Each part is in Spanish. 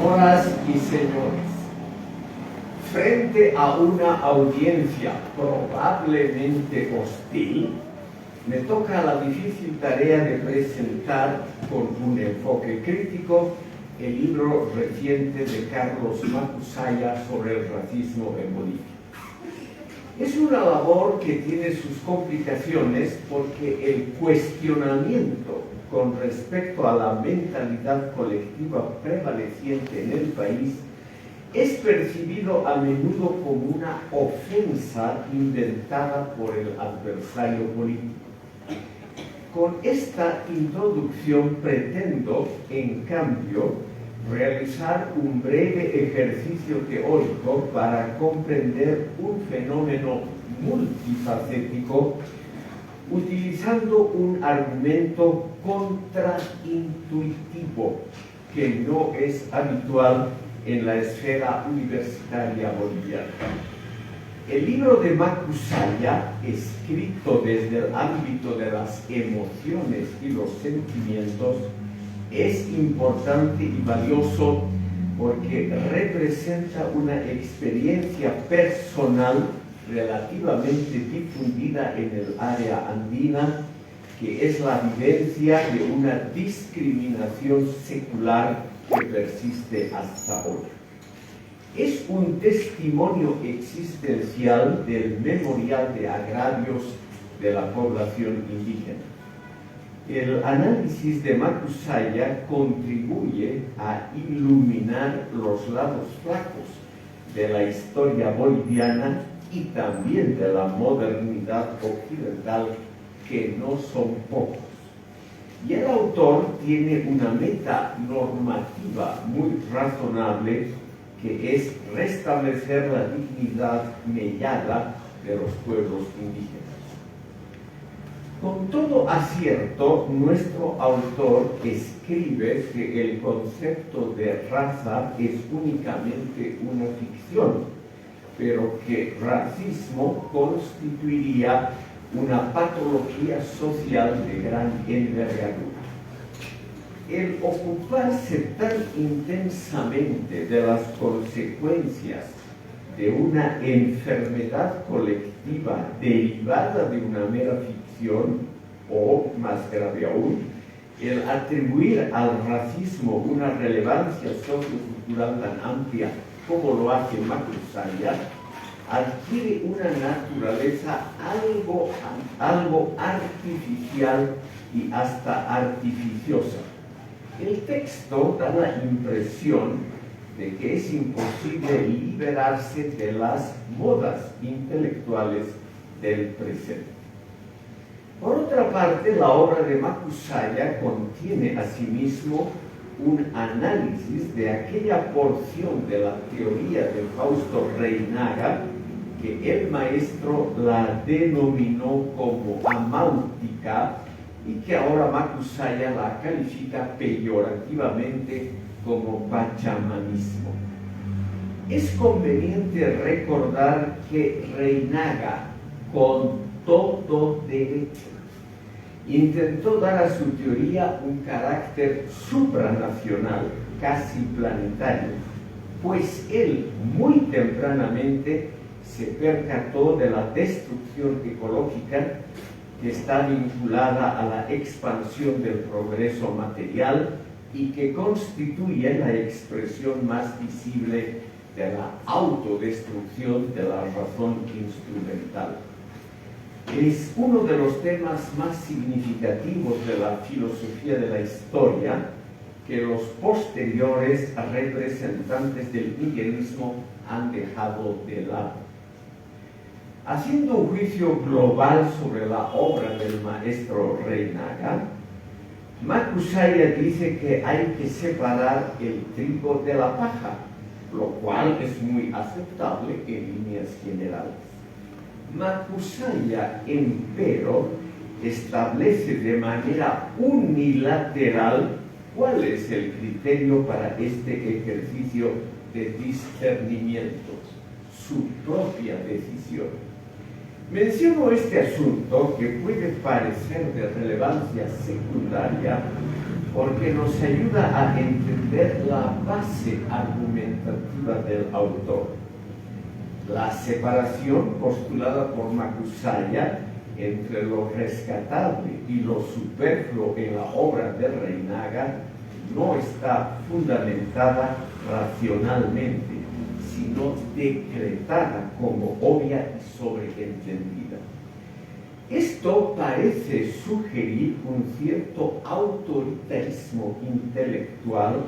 Señoras y señores, frente a una audiencia probablemente hostil, me toca la difícil tarea de presentar con un enfoque crítico el libro reciente de Carlos Macusaya sobre el racismo en Bolivia. Es una labor que tiene sus complicaciones porque el cuestionamiento con respecto a la mentalidad colectiva prevaleciente en el país es percibido a menudo como una ofensa inventada por el adversario político. Con esta introducción pretendo, en cambio, realizar un breve ejercicio teórico para comprender un fenómeno multifacético utilizando un argumento contraintuitivo que no es habitual en la esfera universitaria boliviana. El libro de Macusaya, escrito desde el ámbito de las emociones y los sentimientos, es importante y valioso porque representa una experiencia personal relativamente difundida en el área andina, que es la vivencia de una discriminación secular que persiste hasta hoy. Es un testimonio existencial del memorial de agravios de la población indígena. El análisis de Macusaya contribuye a iluminar los lados flacos de la historia boliviana y también de la modernidad occidental, que no son pocos. Y el autor tiene una meta normativa muy razonable, que es restablecer la dignidad mellada de los pueblos indígenas. Con todo acierto, nuestro autor escribe que el concepto de raza es únicamente una ficción, pero que racismo constituiría una patología social de gran envergadura. El ocuparse tan intensamente de las consecuencias de una enfermedad colectiva derivada de una mera ficción, o más grave aún, el atribuir al racismo una relevancia sociocultural tan amplia como lo hace Macusaya, adquiere una naturaleza algo artificial y hasta artificiosa. El texto da la impresión de que es imposible liberarse de las modas intelectuales del presente. Por otra parte, la obra de Macusaya contiene asimismo un análisis de aquella porción de la teoría de Fausto Reinaga que el maestro la denominó como amáutica y que ahora Macusaya la califica peyorativamente como pachamanismo. Es conveniente recordar que Reinaga, con todo derecho, intentó dar a su teoría un carácter supranacional, casi planetario, pues él muy tempranamente se percató de la destrucción ecológica que está vinculada a la expansión del progreso material y que constituye la expresión más visible de la autodestrucción de la razón instrumental. Es uno de los temas más significativos de la filosofía de la historia que los posteriores representantes del nihilismo han dejado de lado. Haciendo un juicio global sobre la obra del maestro Reinaga, Macusaya dice que hay que separar el trigo de la paja, lo cual es muy aceptable en líneas generales. Macusaya, empero, establece de manera unilateral cuál es el criterio para este ejercicio de discernimiento, su propia decisión. Menciono este asunto, que puede parecer de relevancia secundaria, porque nos ayuda a entender la base argumentativa del autor. La separación postulada por Macusaya entre lo rescatable y lo superfluo en la obra de Reinaga no está fundamentada racionalmente, sino decretada como obvia y sobreentendida. Esto parece sugerir un cierto autoritarismo intelectual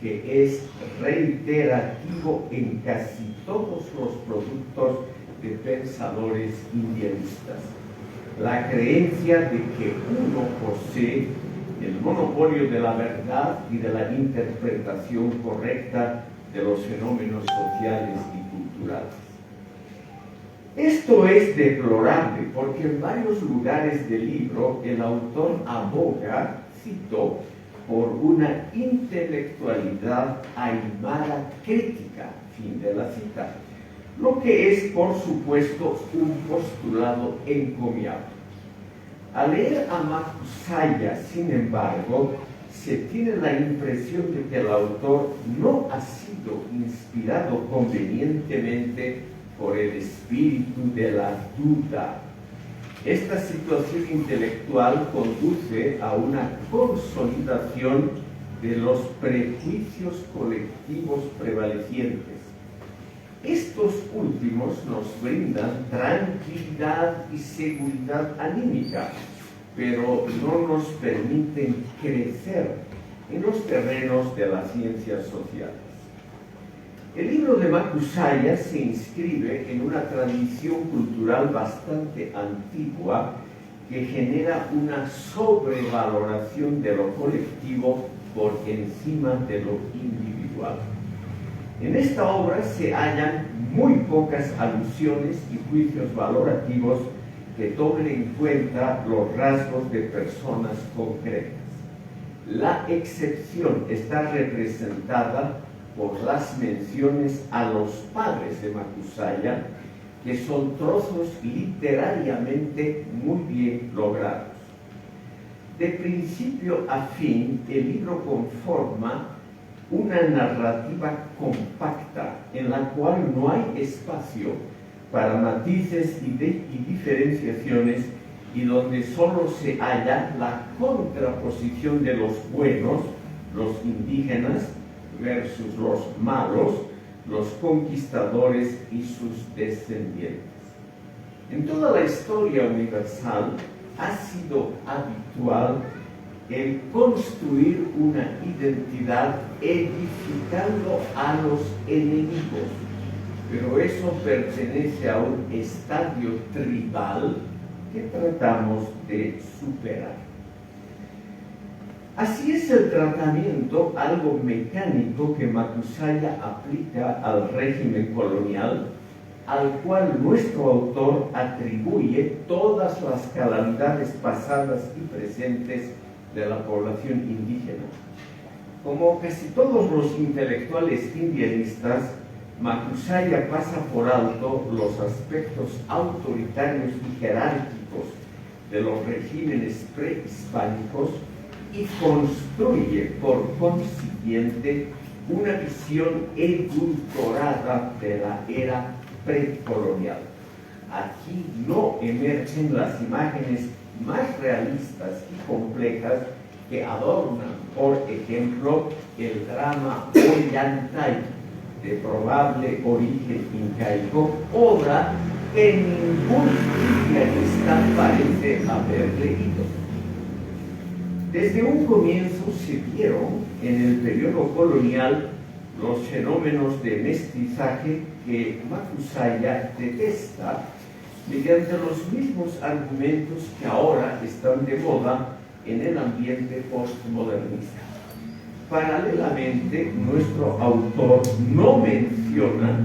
que es reiterativo en casi todos los productos de pensadores indianistas. La creencia de que uno posee el monopolio de la verdad y de la interpretación correcta de los fenómenos sociales y culturales. Esto es deplorable porque en varios lugares del libro el autor aboga, cito, por una intelectualidad aymara crítica, fin de la cita, lo que es, por supuesto, un postulado encomiable. Al leer a Macusaya, sin embargo, se tiene la impresión de que el autor no ha sido inspirado convenientemente por el espíritu de la duda. Esta situación intelectual conduce a una consolidación de los prejuicios colectivos prevalecientes. Estos últimos nos brindan tranquilidad y seguridad anímica, pero no nos permiten crecer en los terrenos de las ciencias sociales. El libro de Macusaya se inscribe en una tradición cultural bastante antigua que genera una sobrevaloración de lo colectivo por encima de lo individual. En esta obra se hallan muy pocas alusiones y juicios valorativos que tomen en cuenta los rasgos de personas concretas. La excepción está representada por las menciones a los padres de Macusaya, que son trozos literariamente muy bien logrados. De principio a fin, el libro conforma una narrativa compacta en la cual no hay espacio para matices y diferenciaciones y donde solo se halla la contraposición de los buenos, los indígenas, versus los malos, los conquistadores y sus descendientes. En toda la historia universal ha sido habitual el construir una identidad edificando a los enemigos, pero eso pertenece a un estadio tribal que tratamos de superar. Así es el tratamiento algo mecánico que Macusaya aplica al régimen colonial, al cual nuestro autor atribuye todas las calamidades pasadas y presentes de la población indígena. Como casi todos los intelectuales indianistas, Macusaya pasa por alto los aspectos autoritarios y jerárquicos de los regímenes prehispánicos y construye, por consiguiente, una visión edulcorada de la era precolonial. Aquí no emergen las imágenes más realistas y complejas que adornan, por ejemplo, el drama Ollantay, de probable origen incaico, obra que ningún indianista parece haber leído. Desde un comienzo se vieron en el periodo colonial los fenómenos de mestizaje que Macusaya detesta mediante los mismos argumentos que ahora están de moda en el ambiente postmodernista. Paralelamente, nuestro autor no menciona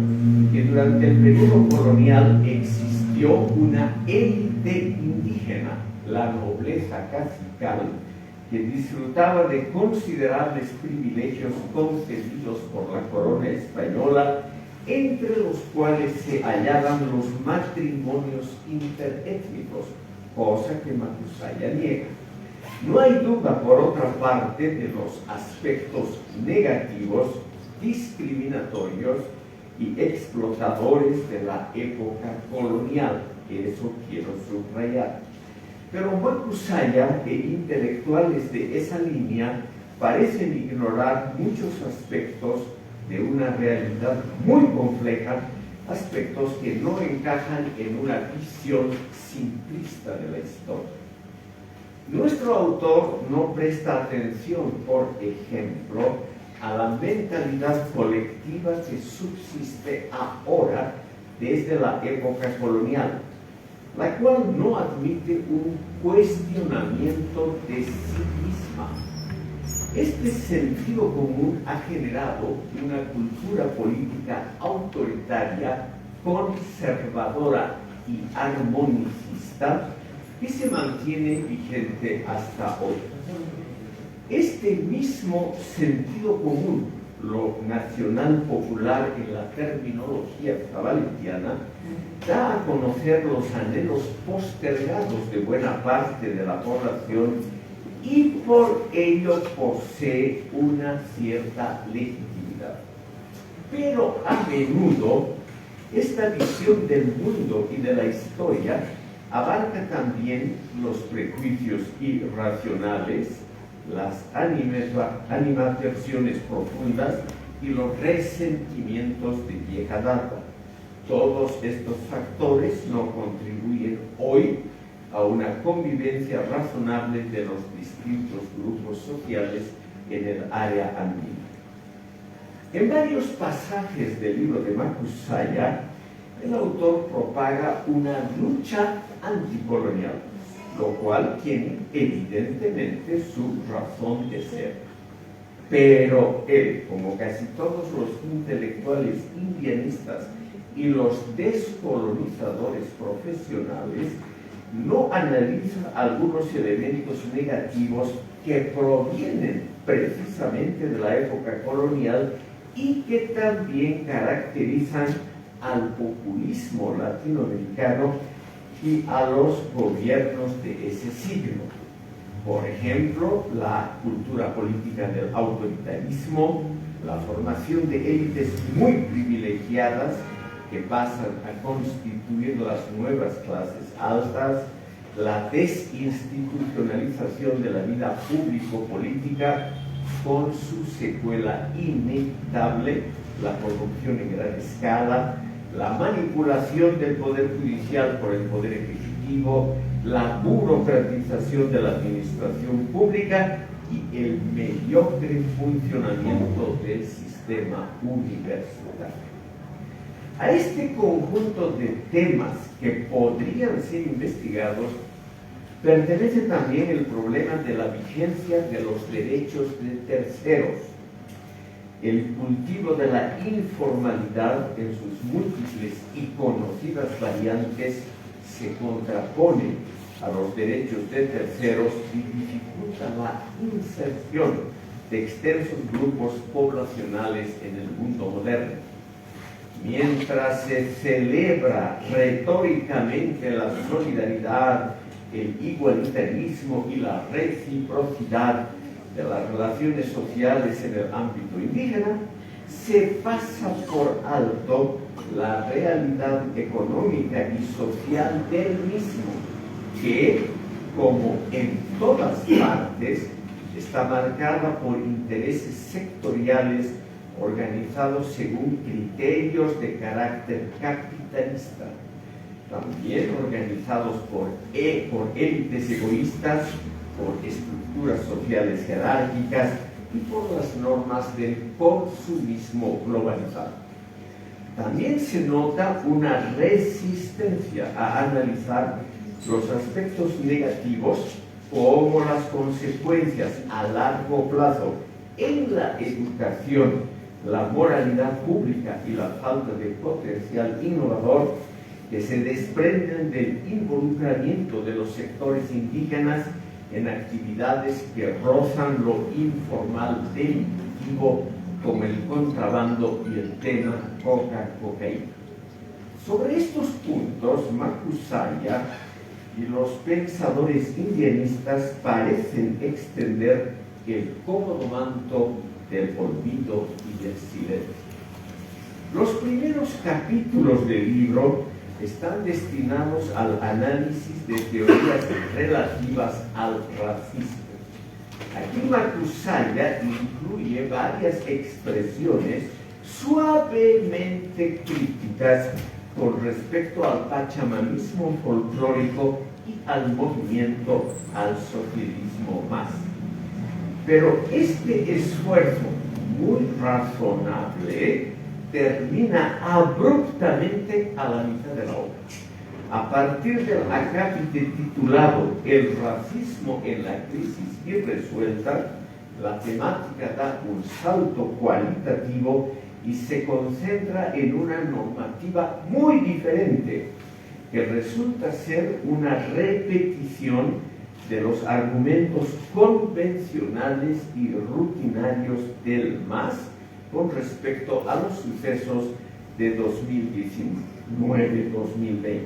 que durante el periodo colonial existió una élite indígena, la nobleza cacical, que disfrutaba de considerables privilegios concedidos por la corona española, entre los cuales se hallaban los matrimonios interétnicos, cosa que Macusaya niega. No hay duda, por otra parte, de los aspectos negativos, discriminatorios y explotadores de la época colonial, que eso quiero subrayar. Pero Macusaya e intelectuales de esa línea parecen ignorar muchos aspectos de una realidad muy compleja, aspectos que no encajan en una visión simplista de la historia. Nuestro autor no presta atención, por ejemplo, a la mentalidad colectiva que subsiste ahora desde la época colonial, la cual no admite un cuestionamiento de sí misma. Este sentido común ha generado una cultura política autoritaria, conservadora y armonicista que se mantiene vigente hasta hoy. Este mismo sentido común, lo nacional popular en la terminología zabaletiana, da a conocer los anhelos postergados de buena parte de la población y por ello posee una cierta legitimidad. Pero a menudo esta visión del mundo y de la historia abarca también los prejuicios irracionales, las animadversiones profundas y los resentimientos de vieja data. Todos estos factores no contribuyen hoy a una convivencia razonable de los distintos grupos sociales en el área andina. En varios pasajes del libro de Macusaya, el autor propaga una lucha anticolonial, lo cual tiene evidentemente su razón de ser. Pero él, como casi todos los intelectuales indianistas y los descolonizadores profesionales, no analiza algunos elementos negativos que provienen precisamente de la época colonial y que también caracterizan al populismo latinoamericano y a los gobiernos de ese siglo. Por ejemplo, la cultura política del autoritarismo, la formación de élites muy privilegiadas que pasan a constituir las nuevas clases altas, la desinstitucionalización de la vida público-política con su secuela inevitable, la corrupción en gran escala, la manipulación del poder judicial por el poder ejecutivo, la burocratización de la administración pública y el mediocre funcionamiento del sistema universitario. A este conjunto de temas que podrían ser investigados pertenece también el problema de la vigencia de los derechos de terceros, el cultivo de la informalidad en sus múltiples y conocidas variantes se contrapone a los derechos de terceros y dificulta la inserción de extensos grupos poblacionales en el mundo moderno. Mientras se celebra retóricamente la solidaridad, el igualitarismo y la reciprocidad de las relaciones sociales en el ámbito indígena, se pasa por alto la realidad económica y social del mismo, que, como en todas partes, está marcada por intereses sectoriales organizados según criterios de carácter capitalista, también organizados por élites egoístas, por estructuras sociales jerárquicas y por las normas del consumismo globalizado. También se nota una resistencia a analizar los aspectos negativos como las consecuencias a largo plazo en la educación, la moralidad pública y la falta de potencial innovador que se desprenden del involucramiento de los sectores indígenas en actividades que rozan lo informal delictivo, como el contrabando y el tema cocaína. Sobre estos puntos, Macusaya y los pensadores indianistas parecen extender el cómodo manto del olvido y del silencio. Los primeros capítulos del libro están destinados al análisis de teorías relativas al racismo. Aquí Macusaya incluye varias expresiones suavemente críticas con respecto al pachamanismo folclórico y al movimiento al socialismo más. Pero este esfuerzo muy razonable termina abruptamente a la mitad de la obra. A partir del acápite titulado El racismo en la crisis irresuelta, la temática da un salto cualitativo y se concentra en una normativa muy diferente, que resulta ser una repetición de los argumentos convencionales y rutinarios del MAS con respecto a los sucesos de 2019-2020.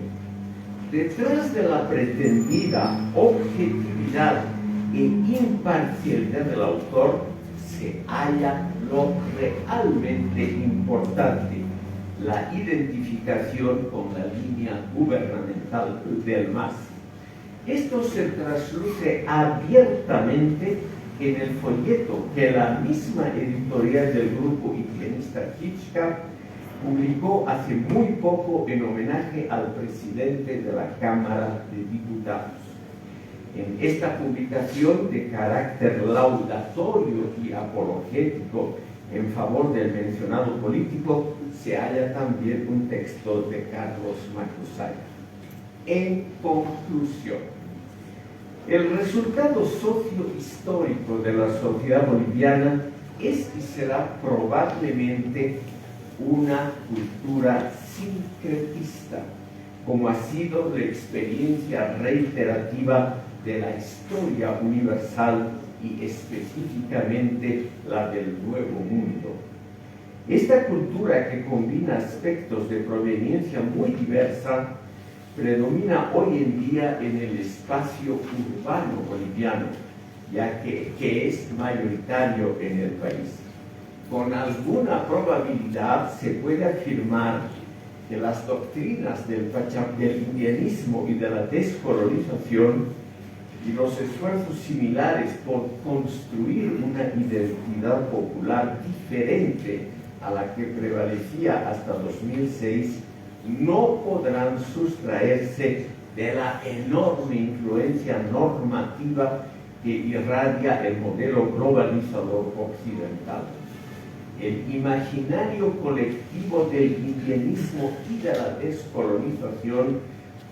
Detrás de la pretendida objetividad e imparcialidad del autor se halla lo realmente importante, la identificación con la línea gubernamental del MAS. Esto se trasluce abiertamente en el folleto que la misma editorial del grupo indianista Hitchcock publicó hace muy poco en homenaje al presidente de la Cámara de Diputados. En esta publicación de carácter laudatorio y apologético en favor del mencionado político se halla también un texto de Carlos Macusaya. En conclusión, el resultado sociohistórico de la sociedad boliviana es y será probablemente una cultura sincretista, como ha sido la experiencia reiterativa de la historia universal y específicamente la del Nuevo Mundo. Esta cultura, que combina aspectos de proveniencia muy diversa, predomina hoy en día en el espacio urbano boliviano, ya que es mayoritario en el país. Con alguna probabilidad se puede afirmar que las doctrinas del indianismo y de la descolonización y los esfuerzos similares por construir una identidad popular diferente a la que prevalecía hasta 2006 no podrán sustraerse de la enorme influencia normativa que irradia el modelo globalizador occidental. El imaginario colectivo del indianismo y de la descolonización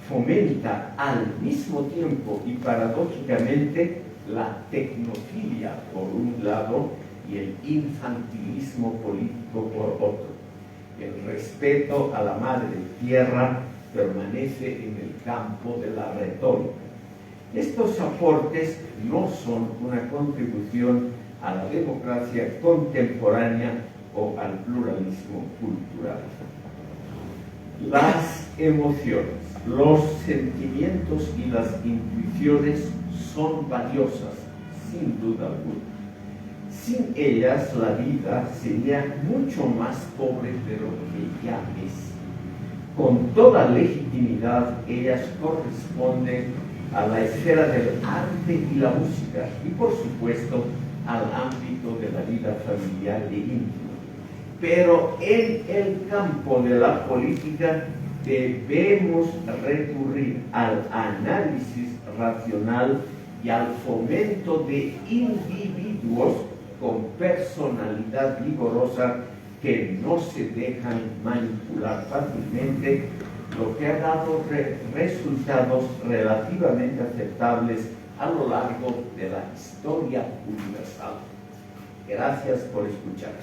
fomenta al mismo tiempo y paradójicamente la tecnofilia por un lado y el infantilismo político por otro. El respeto a la madre tierra permanece en el campo de la retórica. Estos aportes no son una contribución a la democracia contemporánea o al pluralismo cultural. Las emociones, los sentimientos y las intuiciones son valiosas, sin duda alguna. Sin ellas, la vida sería mucho más pobre de lo que ya es. Con toda legitimidad, ellas corresponden a la esfera del arte y la música y, por supuesto, al ámbito de la vida familiar e íntima. Pero en el campo de la política debemos recurrir al análisis racional y al fomento de individuos con personalidad vigorosa que no se dejan manipular fácilmente, lo que ha dado resultados relativamente aceptables a lo largo de la historia universal. Gracias por escuchar.